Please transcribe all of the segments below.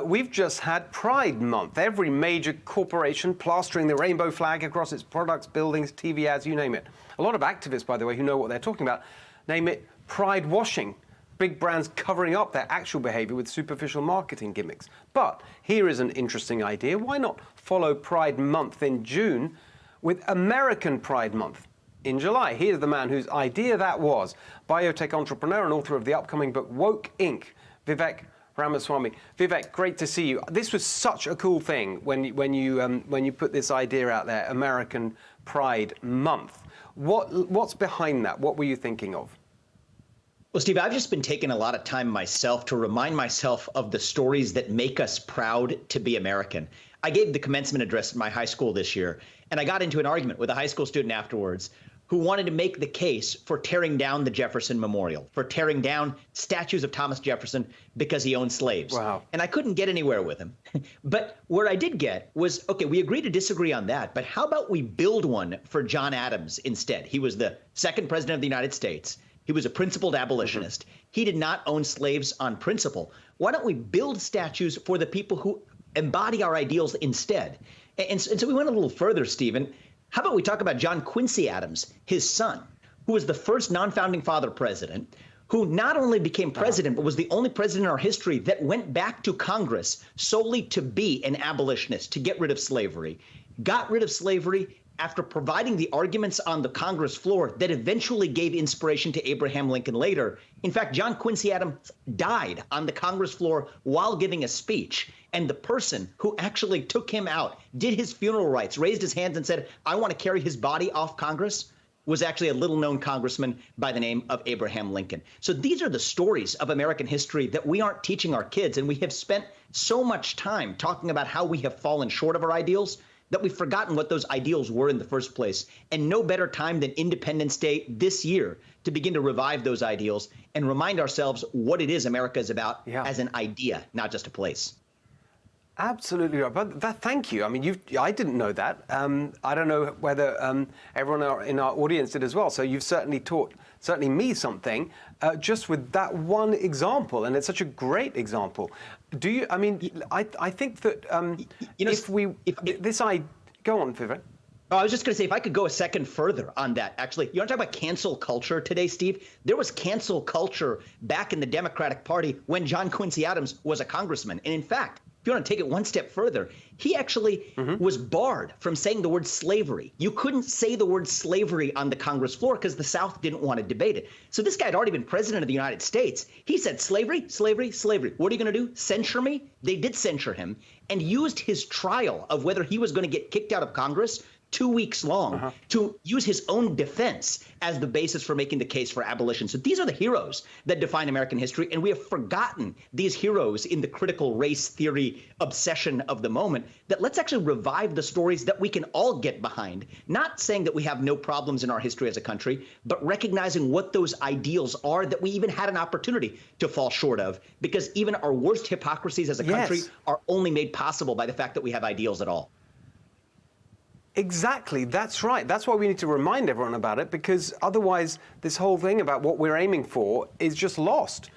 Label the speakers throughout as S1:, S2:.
S1: We've just had Pride Month. Every major corporation plastering the rainbow flag across its products, buildings, TV ads, you name it. A lot of activists, by the way, who know what they're talking about, name it pride washing. Big brands covering up their actual behavior with superficial marketing gimmicks. But here is an interesting idea. Why not follow Pride Month in June with American Pride Month in July? Here's the man whose idea that was. Biotech entrepreneur and author of the upcoming book Woke Inc., Vivek Ramaswamy. Vivek, great to see you. This was such a cool thing when you put this idea out there, American Pride Month. What's behind that? What were you thinking of?
S2: Well, Steve, I've just been taking a lot of time myself to remind myself of the stories that make us proud to be American. I gave the commencement address at my high school this year, and I got into an argument with a high school student afterwards who wanted to make the case for tearing down the Jefferson Memorial, for tearing down statues of Thomas Jefferson because he owned slaves.
S1: Wow.
S2: And I couldn't get anywhere with him. But where I did get was, okay, we agree to disagree on that, but how about we build one for John Adams instead? He was the second president of the United States. He was a principled abolitionist. He did not own slaves on principle. Why don't we build statues for the people who embody our ideals instead? And so we went a little further, Stephen. How about we talk about John Quincy Adams, his son, who was the first non-founding father president, who not only became president, but was the only president in our history that went back to Congress solely to be an abolitionist, to get rid of slavery, got rid of slavery after providing the arguments on the Congress floor that eventually gave inspiration to Abraham Lincoln later. In fact, John Quincy Adams died on the Congress floor while giving a speech. And the person who actually took him out, did his funeral rites, raised his hands and said, I want to carry his body off Congress, was actually a little-known congressman by the name of Abraham Lincoln. So these are the stories of American history that we aren't teaching our kids. And we have spent so much time talking about how we have fallen short of our ideals that we've forgotten what those ideals were in the first place. And no better time than Independence Day this year to begin to revive those ideals and remind ourselves what it is America is about as an idea, not just a place.
S1: Absolutely right. But thank you. I mean, I didn't know that. I don't know whether everyone in our audience did as well. So you've certainly taught me something just with that one example, and it's such a great example. Do you? I mean, I think that go on, Vivek.
S2: Oh, I was just going to say, if I could go a second further on that, actually, you want to talk about cancel culture today, Steve? There was cancel culture back in the Democratic Party when John Quincy Adams was a congressman. And in fact, if you want to take it one step further, he actually was barred from saying the word slavery. You couldn't say the word slavery on the Congress floor because the South didn't want to debate it. So this guy had already been president of the United States. He said, slavery, slavery, slavery. What are you going to do? Censure me? They did censure him and used his trial of whether he was going to get kicked out of Congress 2 weeks long to use his own defense as the basis for making the case for abolition. So these are the heroes that define American history, and we have forgotten these heroes in the critical race theory obsession of the moment. That let's actually revive the stories that we can all get behind, not saying that we have no problems in our history as a country, but recognizing what those ideals are that we even had an opportunity to fall short of, because even our worst hypocrisies as a country are only made possible by the fact that we have ideals at all.
S1: Exactly, that's right. That's why we need to remind everyone about it, because otherwise this whole thing about what we're aiming for is just lost.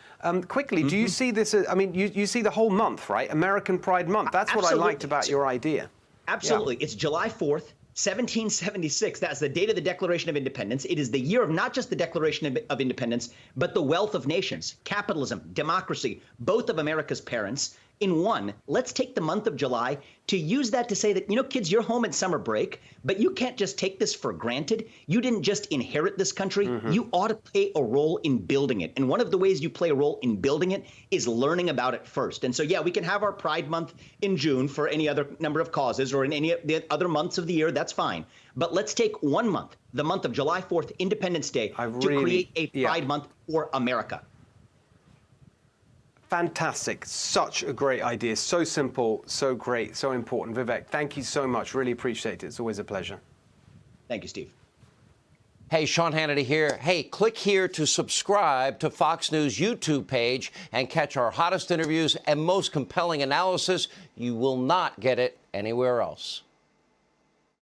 S1: Quickly, do you see this as, I mean, you see the whole month, right? American Pride Month. That's what I liked about your idea.
S2: Absolutely. It's July 4th. 1776, that's the date of the Declaration of Independence. It is the year of not just the Declaration of Independence, but the wealth of nations, capitalism, democracy, both of America's parents in one. Let's take the month of July to use that to say that, you know, kids, you're home at summer break, but you can't just take this for granted. You didn't just inherit this country. You ought to play a role in building it. And one of the ways you play a role in building it is learning about it first. And so, yeah, we can have our Pride Month in June for any other number of causes, or in any of the other months of the year. That's fine. But let's take 1 month, the month of July 4th, Independence Day, to create a Pride Month for America.
S1: Fantastic. Such a great idea. So simple, so great, so important. Vivek, thank you so much. Really appreciate it. It's always a pleasure.
S2: Thank you, Steve.
S3: Hey, Sean Hannity here. Hey, click here to subscribe to Fox News YouTube page and catch our hottest interviews and most compelling analysis. You will not get it anywhere else.